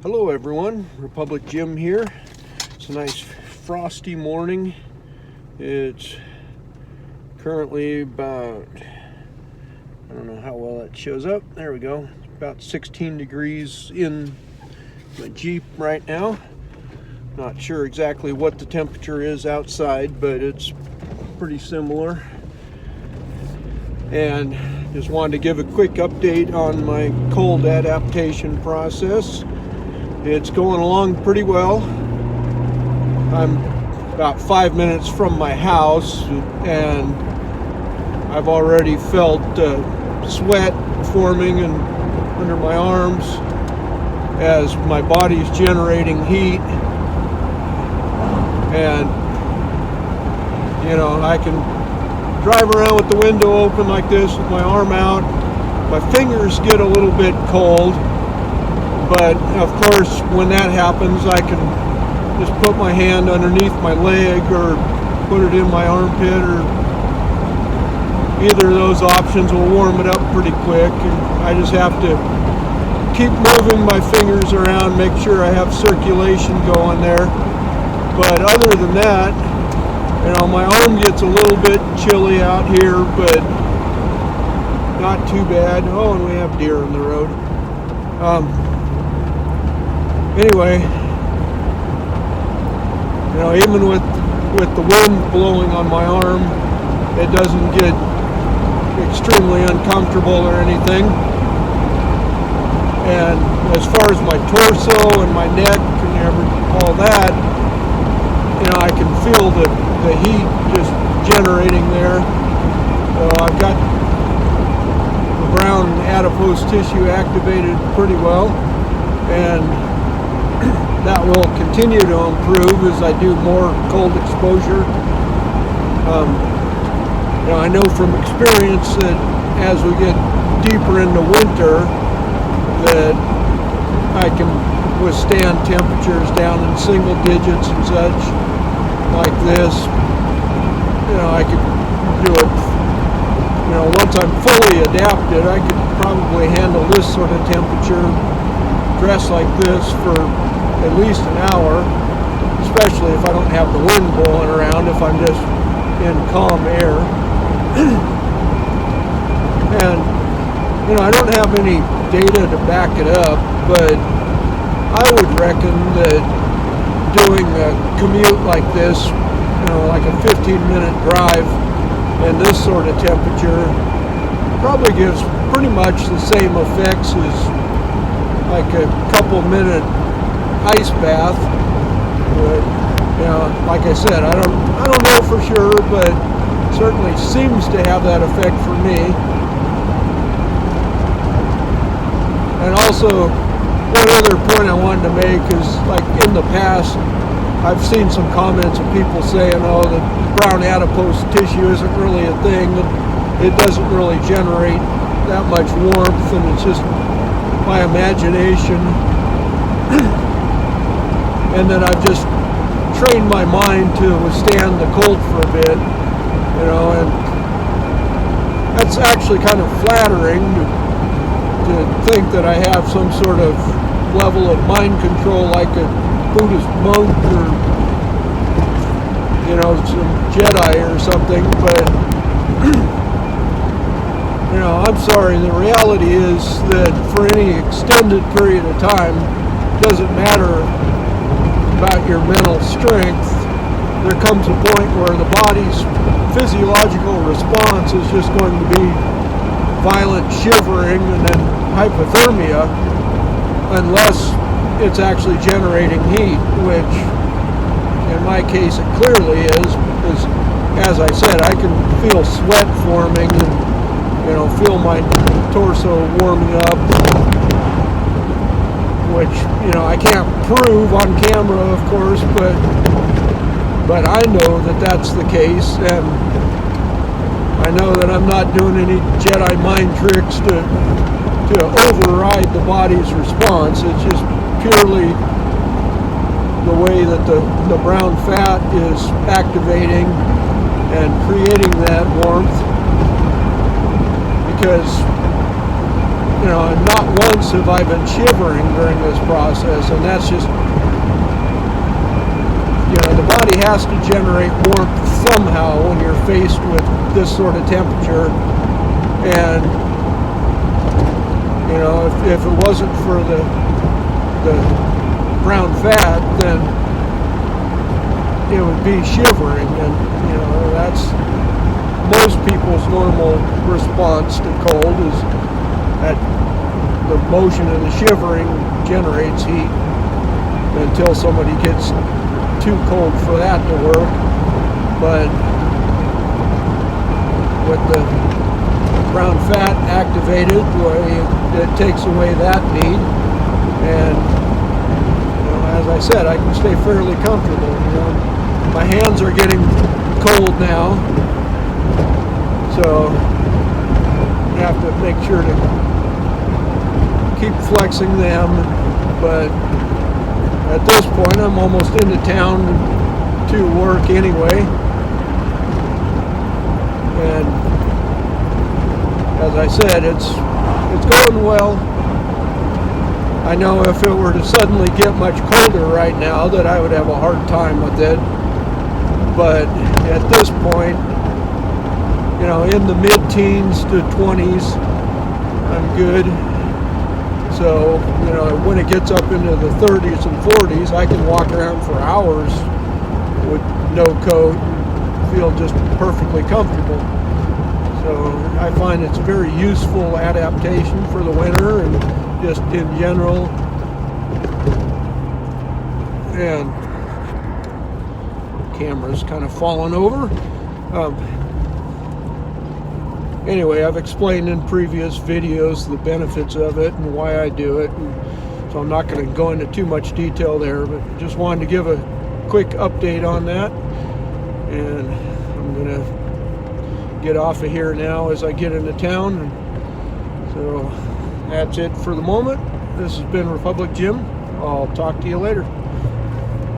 Hello everyone, Republic Jim here. It's a nice frosty morning. It's currently about, I don't know how well that shows up. There we go. It's about 16 degrees in my Jeep right now. Not sure exactly what the temperature is outside, but it's pretty similar. And just wanted to give a quick update on my cold adaptation process. It's going along pretty well. I'm about 5 minutes from my house and I've already felt sweat forming under my arms as my body's generating heat. And I can drive around with the window open like this with my arm out. My fingers get a little bit cold. But of course, when that happens, I can just put my hand underneath my leg or put it in my armpit, or either of those options will warm it up pretty quick. And I just have to keep moving my fingers around, make sure I have circulation going there. But other than that, my arm gets a little bit chilly out here, but not too bad. Oh, and we have deer on the road. Anyway, even with the wind blowing on my arm, it doesn't get extremely uncomfortable or anything. And as far as my torso and my neck and all that, I can feel the heat just generating there. So I've got the brown adipose tissue activated pretty well, and that will continue to improve as I do more cold exposure. I know from experience that as we get deeper into winter, that I can withstand temperatures down in single digits and such like this. I could do it. Once I'm fully adapted, I could probably handle this sort of temperature, dress like this for at least an hour, especially if I don't have the wind blowing around, if I'm just in calm air. And I don't have any data to back it up, but I would reckon that doing a commute like this, like a 15-minute drive in this sort of temperature, probably gives pretty much the same effects as like a couple-minute ice bath. But like I said, I don't know for sure, but certainly seems to have that effect for me. And also, one other point I wanted to make is, like in the past, I've seen some comments of people saying, oh, the brown adipose tissue isn't really a thing, it doesn't really generate that much warmth, and it's just my imagination. And that I've just trained my mind to withstand the cold for a bit, and that's actually kind of flattering to think that I have some sort of level of mind control like a Buddhist monk or, some Jedi or something, but, I'm sorry, the reality is that for any extended period of time, it doesn't matter about your mental strength, there comes a point where the body's physiological response is just going to be violent shivering and then hypothermia, unless it's actually generating heat, which in my case it clearly is, because as I said, I can feel sweat forming and feel my torso warming up, which I can't prove on camera, of course, but I know that that's the case, and I know that I'm not doing any Jedi mind tricks to override the body's response. It's just purely the way that the brown fat is activating and creating that warmth, because and not once have I been shivering during this process, and that's just, the body has to generate warmth somehow when you're faced with this sort of temperature. And if it wasn't for the brown fat, then it would be shivering, and that's most people's normal response to cold, is that the motion of the shivering generates heat until somebody gets too cold for that to work. But with the brown fat activated, it takes away that need, and as I said, I can stay fairly comfortable. My hands are getting cold now, so I have to make sure to keep flexing them. But at this point, I'm almost into town to work anyway, and as I said, it's going well. I know if it were to suddenly get much colder right now, that I would have a hard time with it. But at this point, in the mid-teens to 20s, I'm good. So, when it gets up into the 30s and 40s, I can walk around for hours with no coat and feel just perfectly comfortable. So I find it's a very useful adaptation for the winter and just in general. And camera's kind of falling over. Anyway, I've explained in previous videos the benefits of it and why I do it, and so I'm not going to go into too much detail there, but just wanted to give a quick update on that. And I'm going to get off of here now as I get into town. And so that's it for the moment. This has been Republic Jim. I'll talk to you later.